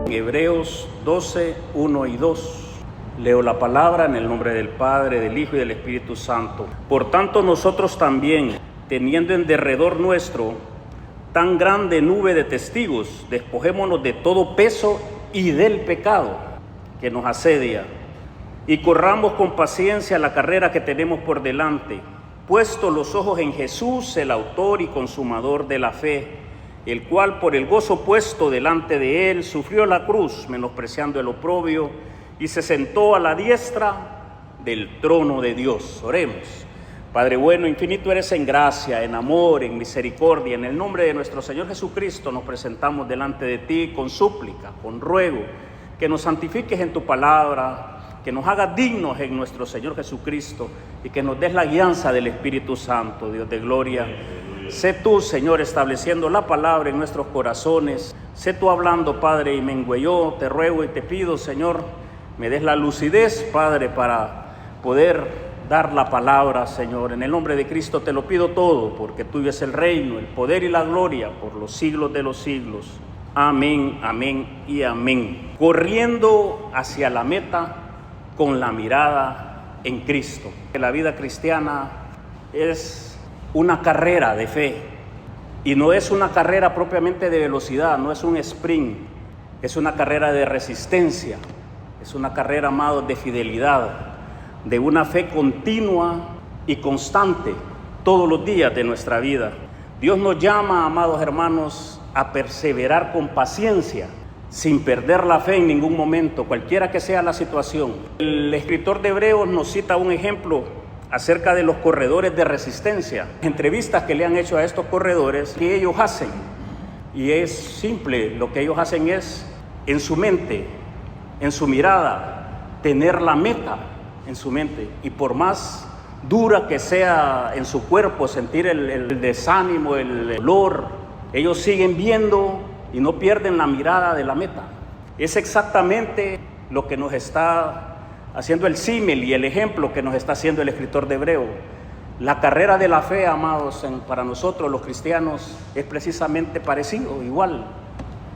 Hebreos 12, 1 y 2. Leo la palabra en el nombre del Padre, del Hijo y del Espíritu Santo. Por tanto, nosotros también, teniendo en derredor nuestro tan grande nube de testigos, despojémonos de todo peso y del pecado que nos asedia, y corramos con paciencia la carrera que tenemos por delante, puesto los ojos en Jesús, el autor y consumador de la fe, el cual por el gozo puesto delante de él sufrió la cruz, menospreciando el oprobio, y se sentó a la diestra del trono de Dios. Oremos. Padre bueno, infinito eres en gracia, en amor, en misericordia. En el nombre de nuestro Señor Jesucristo nos presentamos delante de ti con súplica, con ruego, que nos santifiques en tu palabra, que nos hagas dignos en nuestro Señor Jesucristo y que nos des la guianza del Espíritu Santo, Dios de gloria. Sé tú, Señor, estableciendo la palabra en nuestros corazones. Sé tú hablando, Padre, y yo te ruego y te pido, Señor, me des la lucidez, Padre, para poder dar la palabra, Señor. En el nombre de Cristo te lo pido todo, porque tuyo es el reino, el poder y la gloria por los siglos de los siglos. Amén, amén y amén. Corriendo hacia la meta con la mirada en Cristo. La vida cristiana es una carrera de fe y no es una carrera propiamente de velocidad, no es un sprint, es una carrera de resistencia, es una carrera, amados, de fidelidad, de una fe continua y constante todos los días de nuestra vida. Dios nos llama, amados hermanos, a perseverar con paciencia, sin perder la fe en ningún momento, cualquiera que sea la situación. El escritor de Hebreos nos cita un ejemplo acerca de los corredores de resistencia, entrevistas que le han hecho a estos corredores, que ellos hacen, y es simple, lo que ellos hacen es, en su mente, en su mirada, tener la meta en su mente, y por más dura que sea en su cuerpo, sentir el desánimo, el dolor, ellos siguen viendo y no pierden la mirada de la meta. Es exactamente lo que nos está haciendo el símil y el ejemplo que nos está haciendo el escritor de Hebreos. La carrera de la fe, amados, para nosotros los cristianos es precisamente parecido, igual,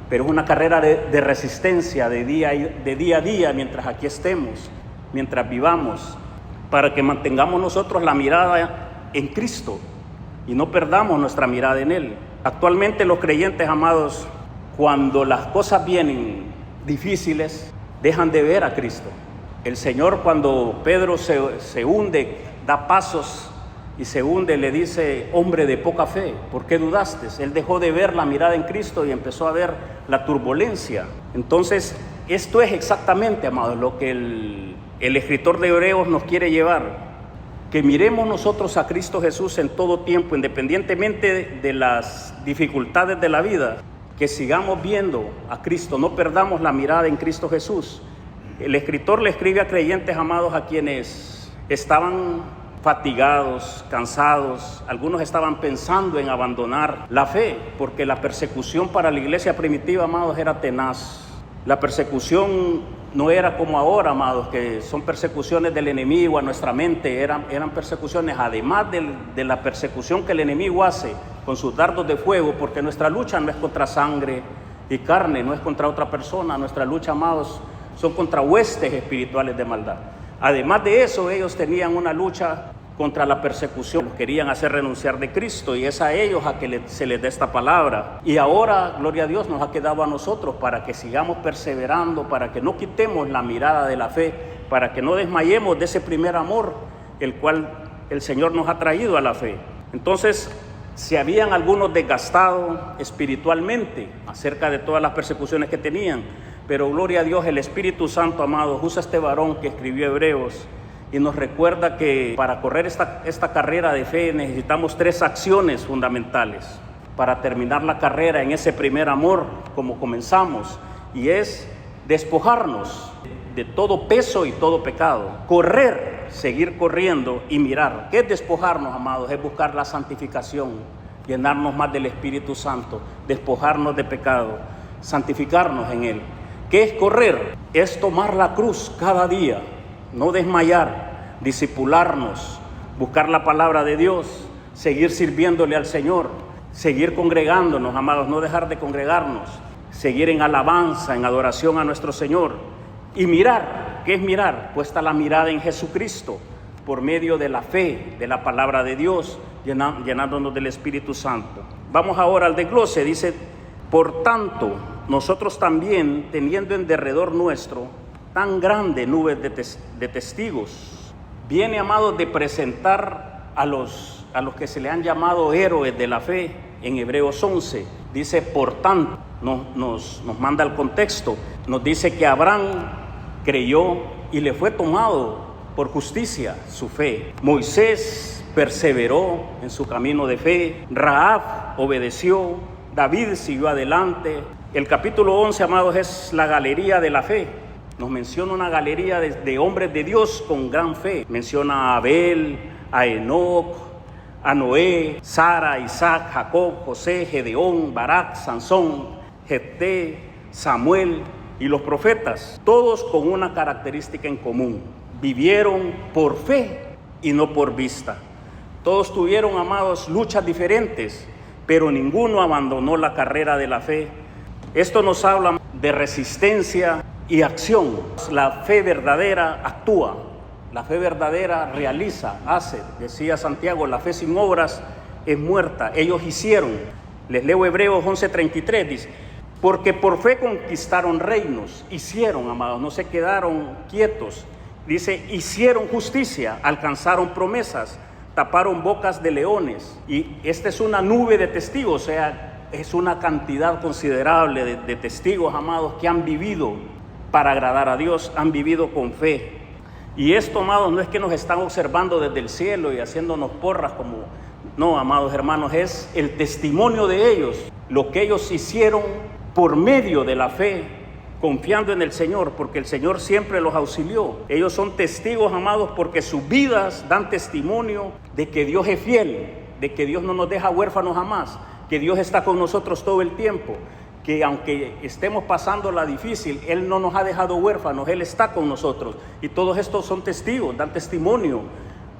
pero es una carrera de resistencia de día a día mientras aquí estemos, mientras vivamos, para que mantengamos nosotros la mirada en Cristo y no perdamos nuestra mirada en Él. Actualmente los creyentes, amados, cuando las cosas vienen difíciles, dejan de ver a Cristo. El Señor, cuando Pedro se hunde, da pasos y se hunde, le dice: hombre de poca fe, ¿por qué dudaste? Él dejó de ver la mirada en Cristo y empezó a ver la turbulencia. Entonces, esto es exactamente, amados, lo que el escritor de Hebreos nos quiere llevar, que miremos nosotros a Cristo Jesús en todo tiempo, independientemente de las dificultades de la vida, que sigamos viendo a Cristo, no perdamos la mirada en Cristo Jesús. El escritor le escribe a creyentes, amados, a quienes estaban fatigados, cansados, algunos estaban pensando en abandonar la fe, porque la persecución para la iglesia primitiva, amados, era tenaz. La persecución no era como ahora, amados, que son persecuciones del enemigo a nuestra mente, eran persecuciones, además de la persecución que el enemigo hace con sus dardos de fuego, porque nuestra lucha no es contra sangre y carne, no es contra otra persona, nuestra lucha, amados, son contra huestes espirituales de maldad. Además de eso, ellos tenían una lucha contra la persecución, los querían hacer renunciar de Cristo, y es a ellos a que se les dé esta palabra. Y ahora, gloria a Dios, nos ha quedado a nosotros para que sigamos perseverando, para que no quitemos la mirada de la fe, para que no desmayemos de ese primer amor, el cual el Señor nos ha traído a la fe. Entonces, si habían algunos desgastados espiritualmente acerca de todas las persecuciones que tenían, pero gloria a Dios, el Espíritu Santo, amados, usa este varón que escribió Hebreos y nos recuerda que para correr esta carrera de fe necesitamos 3 acciones fundamentales para terminar la carrera en ese primer amor como comenzamos, y es despojarnos de todo peso y todo pecado, correr, seguir corriendo y mirar. ¿Qué es despojarnos, amados? Es buscar la santificación, llenarnos más del Espíritu Santo, despojarnos de pecado, santificarnos en Él. ¿Qué es correr? Es tomar la cruz cada día, no desmayar, discipularnos, buscar la palabra de Dios, seguir sirviéndole al Señor. seguir congregándonos, amados, no dejar de congregarnos, seguir en alabanza, en adoración a nuestro Señor y mirar. ¿Qué es mirar? Puesta la mirada en Jesucristo por medio de la fe, de la palabra de Dios, llenándonos del Espíritu Santo. Vamos ahora al desglose. Dice: por tanto, nosotros también, teniendo en derredor nuestro tan grande nube de testigos, viene, amados, de presentar a los que se le han llamado héroes de la fe. En Hebreos 11 dice: por tanto, nos manda el contexto, nos dice que Abraham creyó y le fue tomado por justicia su fe. Moisés perseveró en su camino de fe. Rahab obedeció. David siguió adelante. El capítulo 11, amados, es la galería de la fe. Nos menciona una galería de hombres de Dios con gran fe. Menciona a Abel, a Enoc, a Noé, Sara, Isaac, Jacob, José, Gedeón, Barak, Sansón, Jefté, Samuel y los profetas, todos con una característica en común: vivieron por fe y no por vista. Todos tuvieron, amados, luchas diferentes, pero ninguno abandonó la carrera de la fe. Esto nos habla de resistencia y acción. La fe verdadera actúa, la fe verdadera realiza, hace. Decía Santiago: la fe sin obras es muerta. Ellos hicieron. Les leo Hebreos 11:33, dice: porque por fe conquistaron reinos. Hicieron, amados, no se quedaron quietos. Dice: hicieron justicia, alcanzaron promesas, taparon bocas de leones. Y esta es una nube de testigos, o sea, es una cantidad considerable de testigos, amados, que han vivido para agradar a Dios, han vivido con fe. Y esto, amados, no es que nos están observando desde el cielo y haciéndonos porras como... No, amados hermanos, es el testimonio de ellos, lo que ellos hicieron por medio de la fe, confiando en el Señor, porque el Señor siempre los auxilió. Ellos son testigos, amados, porque sus vidas dan testimonio de que Dios es fiel, de que Dios no nos deja huérfanos jamás, que Dios está con nosotros todo el tiempo, que aunque estemos pasando la difícil, Él no nos ha dejado huérfanos, Él está con nosotros. Y todos estos son testigos, dan testimonio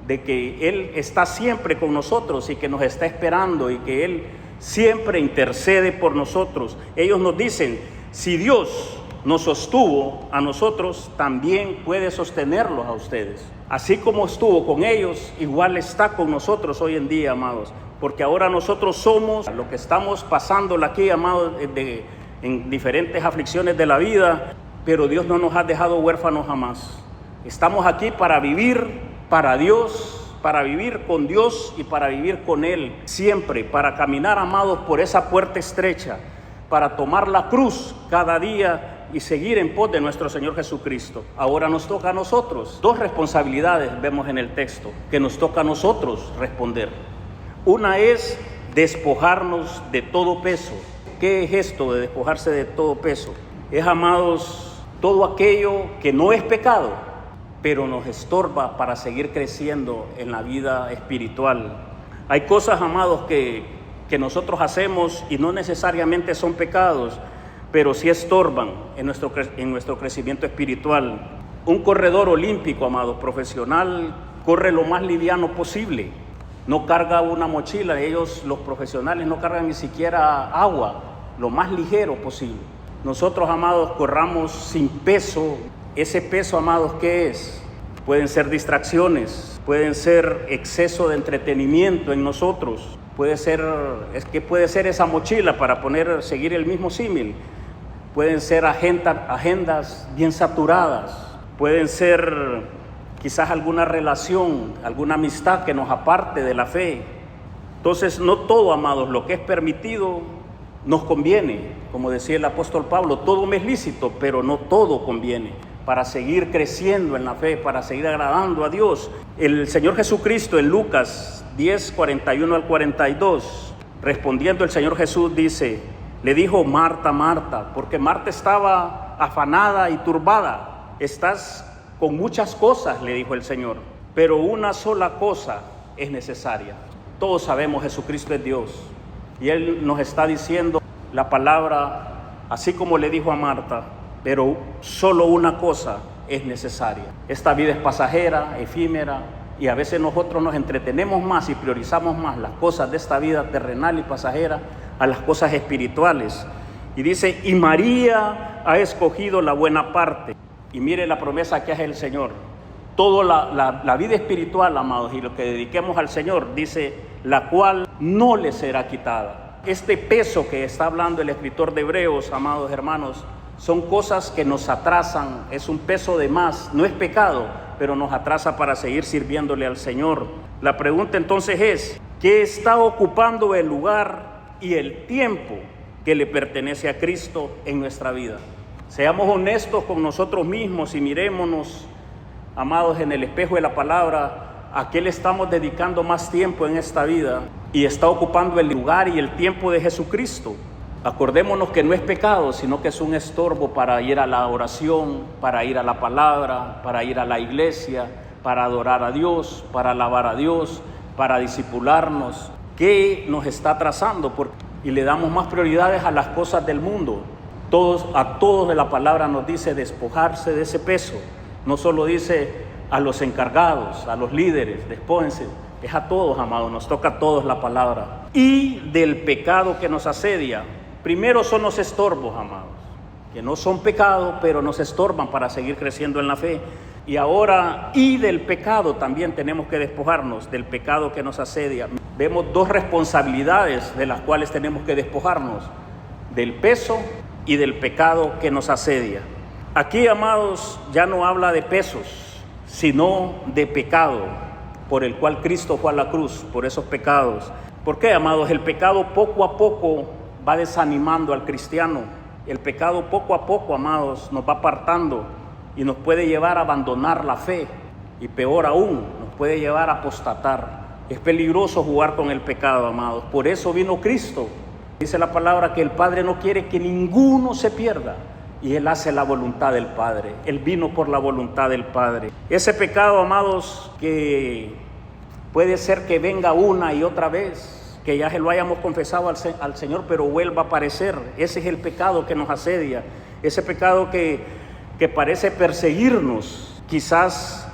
de que Él está siempre con nosotros y que nos está esperando y que Él siempre intercede por nosotros. Ellos nos dicen: si Dios nos sostuvo a nosotros, también puede sostenerlos a ustedes. Así como estuvo con ellos, igual está con nosotros hoy en día, amados. Porque ahora nosotros somos lo que estamos pasando aquí, amados, en diferentes aflicciones de la vida, pero Dios no nos ha dejado huérfanos jamás. Estamos aquí para vivir para Dios, para vivir con Dios y para vivir con Él siempre, para caminar, amados, por esa puerta estrecha, para tomar la cruz cada día y seguir en pos de nuestro Señor Jesucristo. Ahora nos toca a nosotros. Dos responsabilidades vemos en el texto que nos toca a nosotros responder. Una es despojarnos de todo peso. ¿Qué es esto de despojarse de todo peso? Es, amados, todo aquello que no es pecado, pero nos estorba para seguir creciendo en la vida espiritual. Hay cosas, amados, que nosotros hacemos y no necesariamente son pecados, pero sí estorban en nuestro crecimiento espiritual. Un corredor olímpico, amados, profesional, corre lo más liviano posible. No carga una mochila. Ellos, los profesionales, no cargan ni siquiera agua, lo más ligero posible. Nosotros, amados, corramos sin peso. Ese peso, amados, ¿qué es? Pueden ser distracciones, pueden ser exceso de entretenimiento en nosotros. Puede ser esa mochila, para seguir el mismo símil. Pueden ser agendas bien saturadas. Pueden ser quizás alguna relación, alguna amistad que nos aparte de la fe. Entonces, no todo, amados, lo que es permitido nos conviene. Como decía el apóstol Pablo: todo me es lícito, pero no todo conviene para seguir creciendo en la fe, para seguir agradando a Dios. El Señor Jesucristo, en Lucas 10, 41 al 42, respondiendo el Señor Jesús le dijo: Marta, Marta, porque Marta estaba afanada y turbada. Estás con muchas cosas, le dijo el Señor, pero una sola cosa es necesaria. Todos sabemos, Jesucristo es Dios, y Él nos está diciendo la palabra, así como le dijo a Marta, pero solo una cosa es necesaria. Esta vida es pasajera, efímera, Y a veces nosotros nos entretenemos más y priorizamos más las cosas de esta vida terrenal y pasajera a las cosas espirituales. Y dice, y María ha escogido la buena parte. Y mire la promesa que hace el Señor. Toda la vida espiritual, amados, y lo que dediquemos al Señor, dice, la cual no le será quitada. Este peso que está hablando el escritor de Hebreos, amados hermanos, son cosas que nos atrasan, es un peso de más, no es pecado, pero nos atrasa para seguir sirviéndole al Señor. La pregunta entonces es, ¿qué está ocupando el lugar y el tiempo que le pertenece a Cristo en nuestra vida? Seamos honestos con nosotros mismos y mirémonos, amados, en el espejo de la palabra, ¿a qué le estamos dedicando más tiempo en esta vida? Y está ocupando el lugar y el tiempo de Jesucristo. Acordémonos que no es pecado, sino que es un estorbo para ir a la oración, para ir a la palabra, para ir a la iglesia, para adorar a Dios, para alabar a Dios, para discipularnos. ¿Qué nos está atrasando? Y le damos más prioridades a las cosas del mundo. A todos de la palabra nos dice despojarse de ese peso. No solo dice a los encargados, a los líderes, despójense. Es a todos, amados, nos toca a todos la palabra. Y del pecado que nos asedia. Primero son los estorbos, amados, que no son pecado, pero nos estorban para seguir creciendo en la fe. Y ahora, y del pecado también tenemos que despojarnos, del pecado que nos asedia. Vemos dos responsabilidades de las cuales tenemos que despojarnos, del peso y del pecado que nos asedia. Aquí, amados, ya no habla de pesos, sino de pecado, por el cual Cristo fue a la cruz, por esos pecados. ¿Por qué, amados? El pecado poco a poco va desanimando al cristiano. El pecado poco a poco, amados, nos va apartando y nos puede llevar a abandonar la fe. Y peor aún, nos puede llevar a apostatar. Es peligroso jugar con el pecado, amados. Por eso vino Cristo. Dice la palabra que el Padre no quiere que ninguno se pierda. Y Él hace la voluntad del Padre. Él vino por la voluntad del Padre. Ese pecado, amados, que puede ser que venga una y otra vez, que ya se lo hayamos confesado al Señor, pero vuelva a aparecer. Ese es el pecado que nos asedia. Ese pecado que parece perseguirnos. Quizás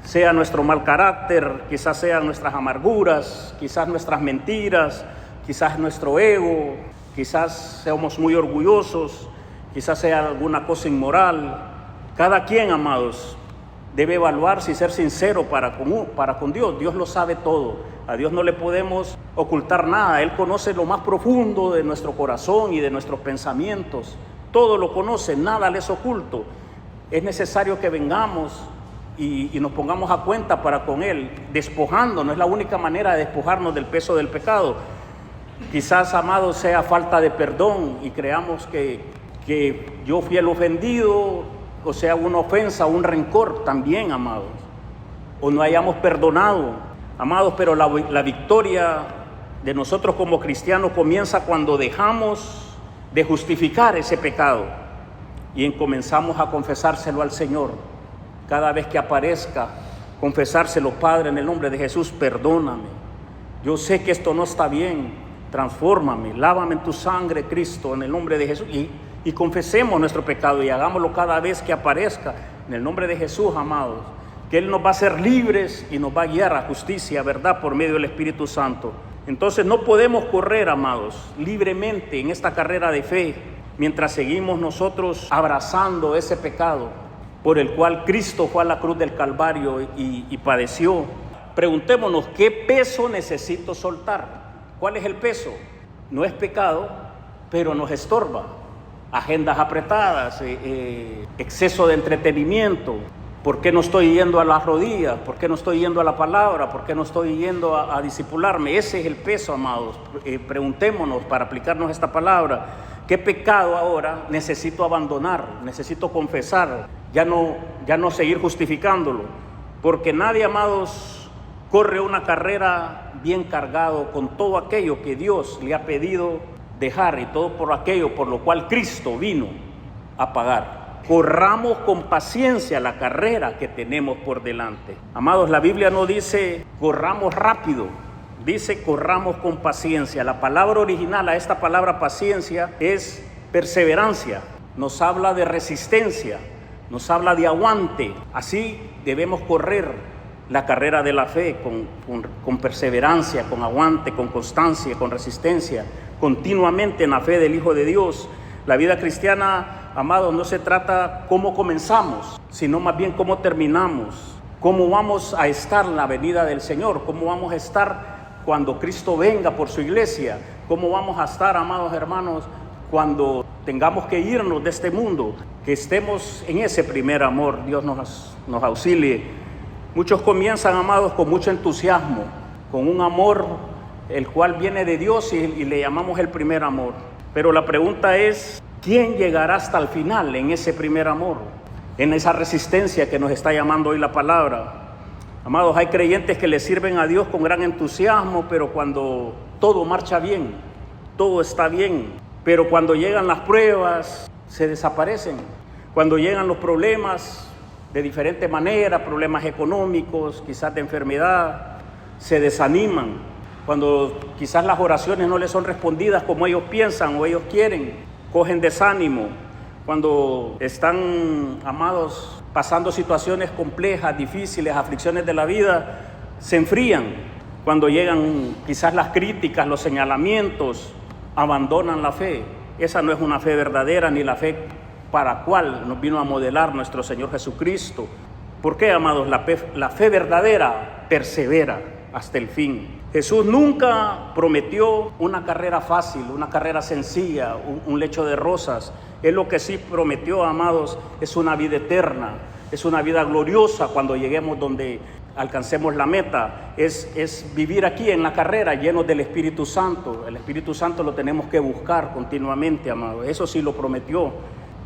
sea nuestro mal carácter, quizás sean nuestras amarguras, quizás nuestras mentiras, quizás nuestro ego, quizás seamos muy orgullosos, quizás sea alguna cosa inmoral. Cada quien, amados, debe evaluarse y ser sincero para con Dios. Dios lo sabe todo. A Dios no le podemos ocultar nada. Él conoce lo más profundo de nuestro corazón y de nuestros pensamientos. Todo lo conoce, nada le es oculto. Es necesario que vengamos y nos pongamos a cuenta para con Él, despojándonos. Es la única manera de despojarnos del peso del pecado. Quizás, amados, sea falta de perdón y creamos que yo fui el ofendido, o sea, una ofensa, un rencor también, amados. O no hayamos perdonado, amados, pero la victoria de nosotros como cristianos comienza cuando dejamos de justificar ese pecado y comenzamos a confesárselo al Señor. Cada vez que aparezca, confesárselo: Padre, en el nombre de Jesús, perdóname. Yo sé que esto no está bien, transfórmame, lávame en tu sangre, Cristo, en el nombre de Jesús. Y confesemos nuestro pecado y hagámoslo cada vez que aparezca, en el nombre de Jesús, amados, que Él nos va a hacer libres y nos va a guiar a justicia, verdad, por medio del Espíritu Santo. Entonces no podemos correr, amados, libremente en esta carrera de fe mientras seguimos nosotros abrazando ese pecado por el cual Cristo fue a la cruz del Calvario y padeció. Preguntémonos, ¿qué peso necesito soltar? ¿Cuál es el peso? No es pecado, pero nos estorba. Agendas apretadas, exceso de entretenimiento. ¿Por qué no estoy yendo a las rodillas? ¿Por qué no estoy yendo a la palabra? ¿Por qué no estoy yendo a discipularme? Ese es el peso, amados. Preguntémonos para aplicarnos esta palabra. ¿Qué pecado ahora necesito abandonar? Necesito confesar. Ya no seguir justificándolo. Porque nadie, amados, corre una carrera bien cargado con todo aquello que Dios le ha pedido dejar y todo por aquello por lo cual Cristo vino a pagar. Corramos con paciencia la carrera que tenemos por delante. Amados, la Biblia no dice corramos rápido, dice corramos con paciencia. La palabra original a esta palabra paciencia es perseverancia. Nos habla de resistencia, nos habla de aguante. Así debemos correr la carrera de la fe con perseverancia, con aguante, con constancia, con resistencia, continuamente en la fe del Hijo de Dios. La vida cristiana, amados, no se trata cómo comenzamos, sino más bien cómo terminamos, cómo vamos a estar en la venida del Señor, cómo vamos a estar cuando Cristo venga por su iglesia, cómo vamos a estar, amados hermanos, cuando tengamos que irnos de este mundo, que estemos en ese primer amor. Dios nos auxilie. Muchos comienzan, amados, con mucho entusiasmo, con un amor el cual viene de Dios y le llamamos el primer amor. Pero la pregunta es, ¿quién llegará hasta el final en ese primer amor? En esa resistencia que nos está llamando hoy la palabra. Amados, hay creyentes que le sirven a Dios con gran entusiasmo, pero cuando todo marcha bien, todo está bien, pero cuando llegan las pruebas, se desaparecen. Cuando llegan los problemas de diferente manera, problemas económicos, quizás de enfermedad, se desaniman. Cuando quizás las oraciones no les son respondidas como ellos piensan o ellos quieren, cogen desánimo. Cuando están, amados, pasando situaciones complejas, difíciles, aflicciones de la vida, se enfrían. Cuando llegan quizás las críticas, los señalamientos, abandonan la fe. Esa no es una fe verdadera, ni la fe para la cual nos vino a modelar nuestro Señor Jesucristo. ¿Por qué, amados? La fe verdadera persevera hasta el fin. Jesús nunca prometió una carrera fácil, una carrera sencilla, un lecho de rosas. Él lo que sí prometió, amados, es una vida eterna, es una vida gloriosa cuando lleguemos donde alcancemos la meta. Es vivir aquí en la carrera llenos del Espíritu Santo. El Espíritu Santo lo tenemos que buscar continuamente, amados. Eso sí lo prometió.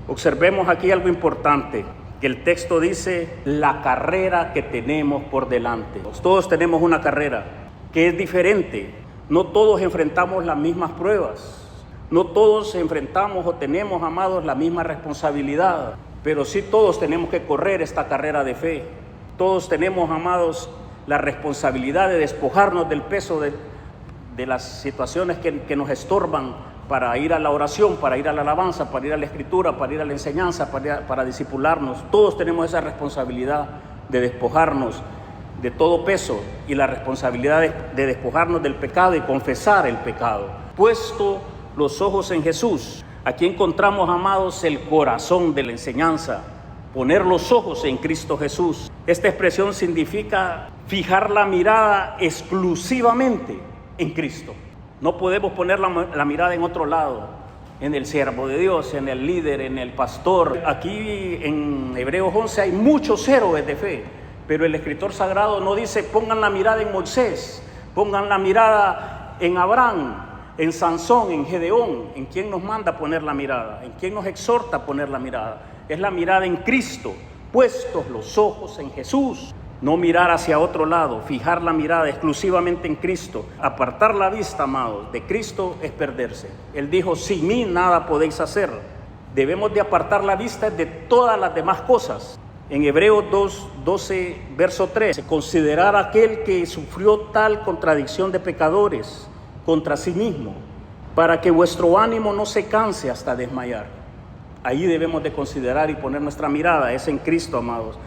Observemos aquí algo importante, que el texto dice la carrera que tenemos por delante. Todos tenemos una carrera que es diferente. No todos enfrentamos las mismas pruebas. No todos enfrentamos o tenemos, amados, la misma responsabilidad. Pero sí todos tenemos que correr esta carrera de fe. Todos tenemos, amados, la responsabilidad de despojarnos del peso de las situaciones que nos estorban para ir a la oración, para ir a la alabanza, para ir a la escritura, para ir a la enseñanza, para discipularnos. Todos tenemos esa responsabilidad de despojarnos de todo peso y la responsabilidad de despojarnos del pecado y confesar el pecado. Puesto los ojos en Jesús, aquí encontramos, amados, el corazón de la enseñanza. Poner los ojos en Cristo Jesús. Esta expresión significa fijar la mirada exclusivamente en Cristo. No podemos poner la mirada en otro lado, en el siervo de Dios, en el líder, en el pastor. Aquí en Hebreos 11 hay muchos héroes de fe, pero el escritor sagrado no dice pongan la mirada en Moisés, pongan la mirada en Abraham, en Sansón, en Gedeón. ¿En quién nos manda poner la mirada? ¿En quién nos exhorta a poner la mirada? Es la mirada en Cristo, puestos los ojos en Jesús. No mirar hacia otro lado, fijar la mirada exclusivamente en Cristo. Apartar la vista, amados, de Cristo es perderse. Él dijo, sin mí nada podéis hacer. Debemos de apartar la vista de todas las demás cosas. En Hebreos 12, verso 3, considerar aquel que sufrió tal contradicción de pecadores contra sí mismo, para que vuestro ánimo no se canse hasta desmayar. Ahí debemos de considerar y poner nuestra mirada, es en Cristo, amados.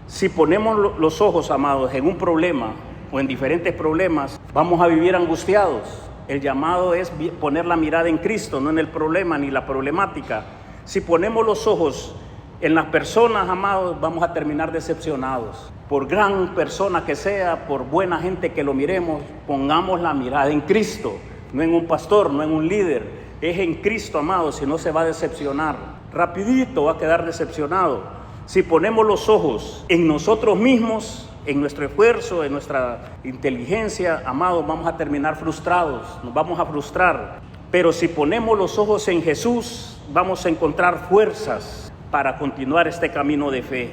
Si ponemos los ojos, amados, en un problema o en diferentes problemas, vamos a vivir angustiados. El llamado es poner la mirada en Cristo, no en el problema ni la problemática. Si ponemos los ojos en las personas, amados, vamos a terminar decepcionados. Por gran persona que sea, por buena gente que lo miremos, pongamos la mirada en Cristo, no en un pastor, no en un líder. Es en Cristo, amados, si no se va a decepcionar. Rapidito va a quedar decepcionado. Si ponemos los ojos en nosotros mismos, en nuestro esfuerzo, en nuestra inteligencia, amados, vamos a terminar frustrados, nos vamos a frustrar. Pero si ponemos los ojos en Jesús, vamos a encontrar fuerzas para continuar este camino de fe.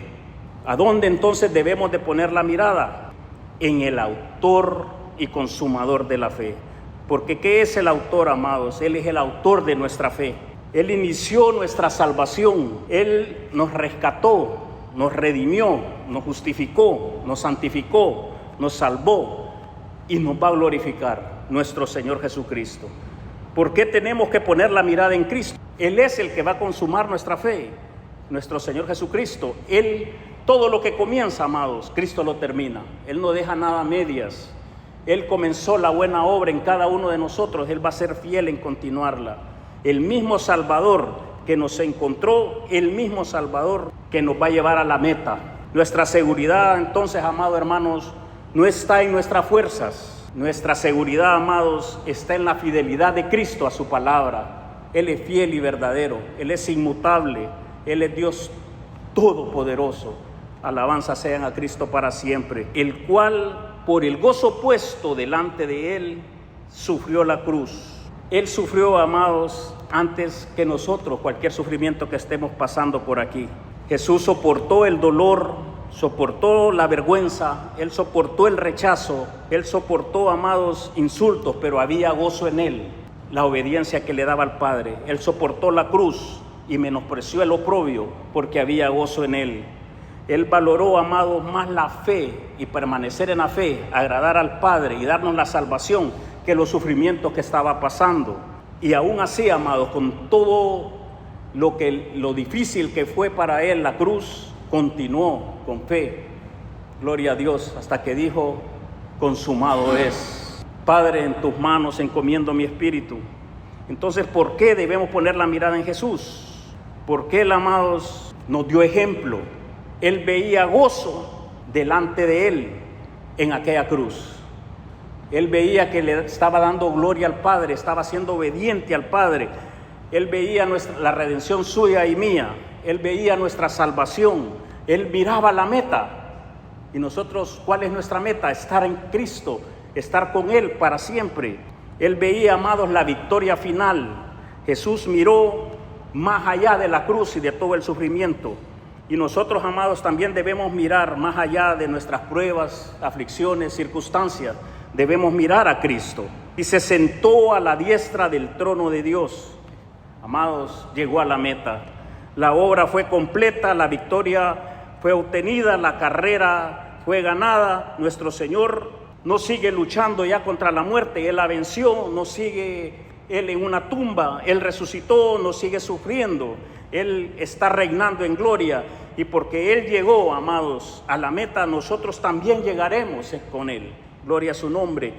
¿A dónde entonces debemos de poner la mirada? En el autor y consumador de la fe. Porque ¿qué es el autor, amados? Él es el autor de nuestra fe. Él inició nuestra salvación, Él nos rescató, nos redimió, nos justificó, nos santificó, nos salvó y nos va a glorificar nuestro Señor Jesucristo. ¿Por qué tenemos que poner la mirada en Cristo? Él es el que va a consumar nuestra fe, nuestro Señor Jesucristo. Él Todo lo que comienza, amados, Cristo lo termina. Él no deja nada a medias. Él comenzó la buena obra en cada uno de nosotros. Él va a ser fiel en continuarla. El mismo Salvador que nos encontró, el mismo Salvador que nos va a llevar a la meta. Nuestra seguridad, entonces, amados hermanos, no está en nuestras fuerzas. Nuestra seguridad, amados, está en la fidelidad de Cristo a su palabra. Él es fiel y verdadero. Él es inmutable. Él es Dios todopoderoso. Alabanza sean a Cristo para siempre, el cual por el gozo puesto delante de Él sufrió la cruz. Él sufrió, amados, antes que nosotros cualquier sufrimiento que estemos pasando por aquí. Jesús soportó el dolor, soportó la vergüenza, Él soportó el rechazo, Él soportó, amados, insultos, pero había gozo en Él, la obediencia que le daba al Padre. Él soportó la cruz y menospreció el oprobio porque había gozo en Él. Él valoró, amados, más la fe y permanecer en la fe, agradar al Padre y darnos la salvación que los sufrimientos que estaba pasando. Y aún así, amados, con todo lo difícil que fue para Él la cruz, continuó con fe. Gloria a Dios, hasta que dijo, consumado es. Padre, en tus manos encomiendo mi espíritu. Entonces, ¿por qué debemos poner la mirada en Jesús? Porque Él, amados, nos dio ejemplo. Él veía gozo delante de Él en aquella cruz. Él veía que le estaba dando gloria al Padre, estaba siendo obediente al Padre. Él veía la redención suya y mía. Él veía nuestra salvación. Él miraba la meta. Y nosotros, ¿cuál es nuestra meta? Estar en Cristo, estar con Él para siempre. Él veía, amados, la victoria final. Jesús miró más allá de la cruz y de todo el sufrimiento. Y nosotros, amados, también debemos mirar más allá de nuestras pruebas, aflicciones, circunstancias. Debemos mirar a Cristo. Y se sentó a la diestra del trono de Dios. Amados, llegó a la meta. La obra fue completa, la victoria fue obtenida, la carrera fue ganada. Nuestro Señor no sigue luchando ya contra la muerte. Él la venció, no sigue Él en una tumba. Él resucitó, no sigue sufriendo. Él está reinando en gloria, y porque Él llegó, amados, a la meta, nosotros también llegaremos con Él. Gloria a su nombre.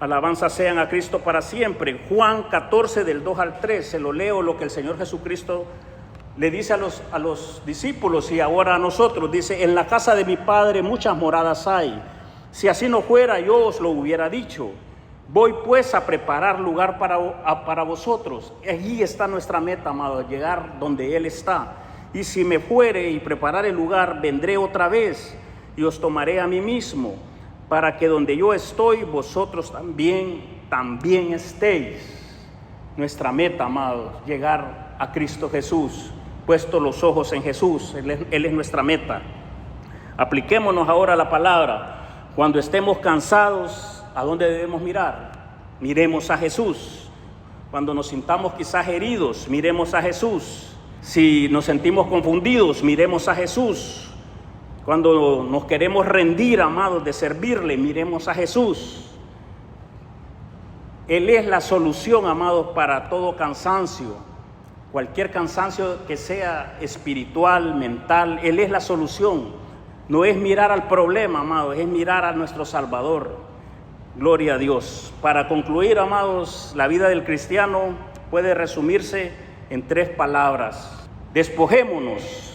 Alabanza sean a Cristo para siempre. Juan 14 del 2 al 3, se lo leo, lo que el Señor Jesucristo le dice a los discípulos y ahora a nosotros. Dice, en la casa de mi Padre muchas moradas hay. Si así no fuera, yo os lo hubiera dicho. Voy pues a preparar lugar para vosotros. Allí está nuestra meta, amado, llegar donde Él está. Y si me fuere y preparar el lugar, vendré otra vez y os tomaré a mí mismo, para que donde yo estoy, vosotros también estéis. Nuestra meta, amados, llegar a Cristo Jesús, puesto los ojos en Jesús. Él es nuestra meta. Apliquémonos ahora a la palabra. Cuando estemos cansados, ¿a dónde debemos mirar? Miremos a Jesús. Cuando nos sintamos quizás heridos, miremos a Jesús. Si nos sentimos confundidos, miremos a Jesús. Cuando nos queremos rendir, amados, de servirle, miremos a Jesús. Él es la solución, amados, para todo cansancio. Cualquier cansancio que sea espiritual, mental, Él es la solución. No es mirar al problema, amados, es mirar a nuestro Salvador. Gloria a Dios. Para concluir, amados, la vida del cristiano puede resumirse en 3 palabras. Despojémonos,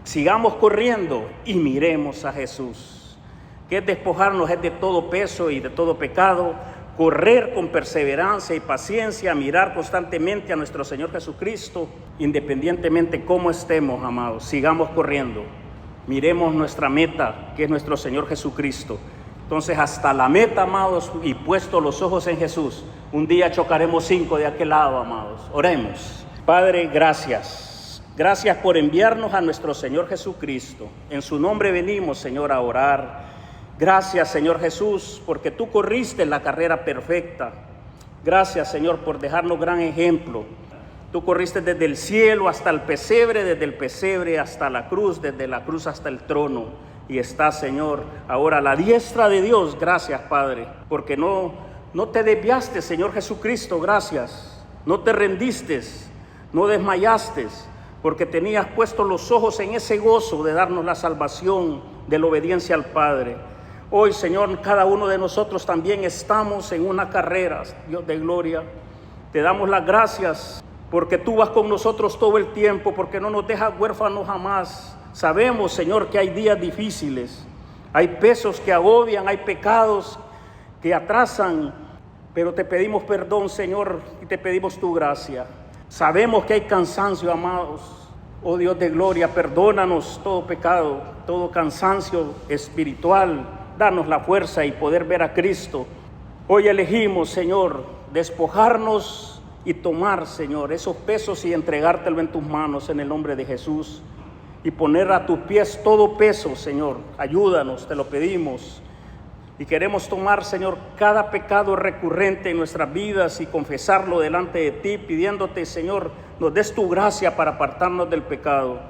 sigamos corriendo y miremos a Jesús. ¿Qué es despojarnos? Es de todo peso y de todo pecado. Correr con perseverancia y paciencia, mirar constantemente a nuestro Señor Jesucristo, independientemente cómo estemos, amados. Sigamos corriendo. Miremos nuestra meta, que es nuestro Señor Jesucristo. Entonces, hasta la meta, amados, y puesto los ojos en Jesús, un día chocaremos 5 de aquel lado, amados. Oremos. Padre, gracias. Gracias por enviarnos a nuestro Señor Jesucristo. En su nombre venimos, Señor, a orar. Gracias, Señor Jesús, porque tú corriste la carrera perfecta. Gracias, Señor, por dejarnos gran ejemplo. Tú corriste desde el cielo hasta el pesebre, desde el pesebre hasta la cruz, desde la cruz hasta el trono. Y está, Señor, ahora a la diestra de Dios. Gracias, Padre, porque no te desviaste, Señor Jesucristo. Gracias. No te rendiste, no desmayaste. porque tenías puestos los ojos en ese gozo de darnos la salvación de la obediencia al Padre. Hoy, Señor, cada uno de nosotros también estamos en una carrera, Dios de gloria. Te damos las gracias porque tú vas con nosotros todo el tiempo, porque no nos dejas huérfanos jamás. Sabemos, Señor, que hay días difíciles, hay pesos que agobian, hay pecados que atrasan, pero te pedimos perdón, Señor, y te pedimos tu gracia. Sabemos que hay cansancio, amados. Oh Dios de gloria, perdónanos todo pecado, todo cansancio espiritual. Danos la fuerza y poder ver a Cristo. Hoy elegimos, Señor, despojarnos y tomar, Señor, esos pesos y entregártelo en tus manos en el nombre de Jesús. Y poner a tus pies todo peso, Señor. Ayúdanos, te lo pedimos. Y queremos tomar, Señor, cada pecado recurrente en nuestras vidas y confesarlo delante de ti, pidiéndote, Señor, nos des tu gracia para apartarnos del pecado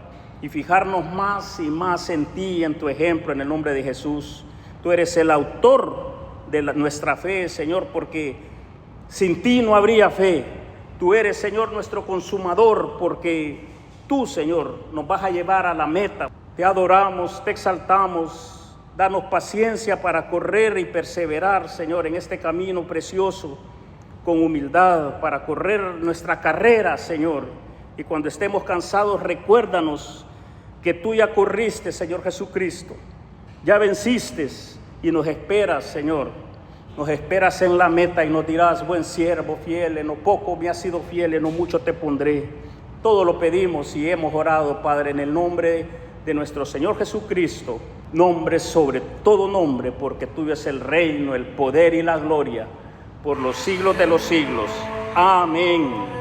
y fijarnos más y más en ti y en tu ejemplo, en el nombre de Jesús. Tú eres el autor de nuestra fe, Señor, porque sin ti no habría fe. Tú eres, Señor, nuestro consumador, porque tú, Señor, nos vas a llevar a la meta. Te adoramos, te exaltamos. Danos paciencia para correr y perseverar, Señor, en este camino precioso, con humildad, para correr nuestra carrera, Señor. Y cuando estemos cansados, recuérdanos que tú ya corriste, Señor Jesucristo. Ya venciste y nos esperas, Señor. Nos esperas en la meta y nos dirás: buen siervo, fiel, en lo poco me has sido fiel, en lo mucho te pondré. Todo lo pedimos y hemos orado, Padre, en el nombre de nuestro Señor Jesucristo. Nombre sobre todo nombre, porque tuyo es el reino, el poder y la gloria, por los siglos de los siglos. Amén.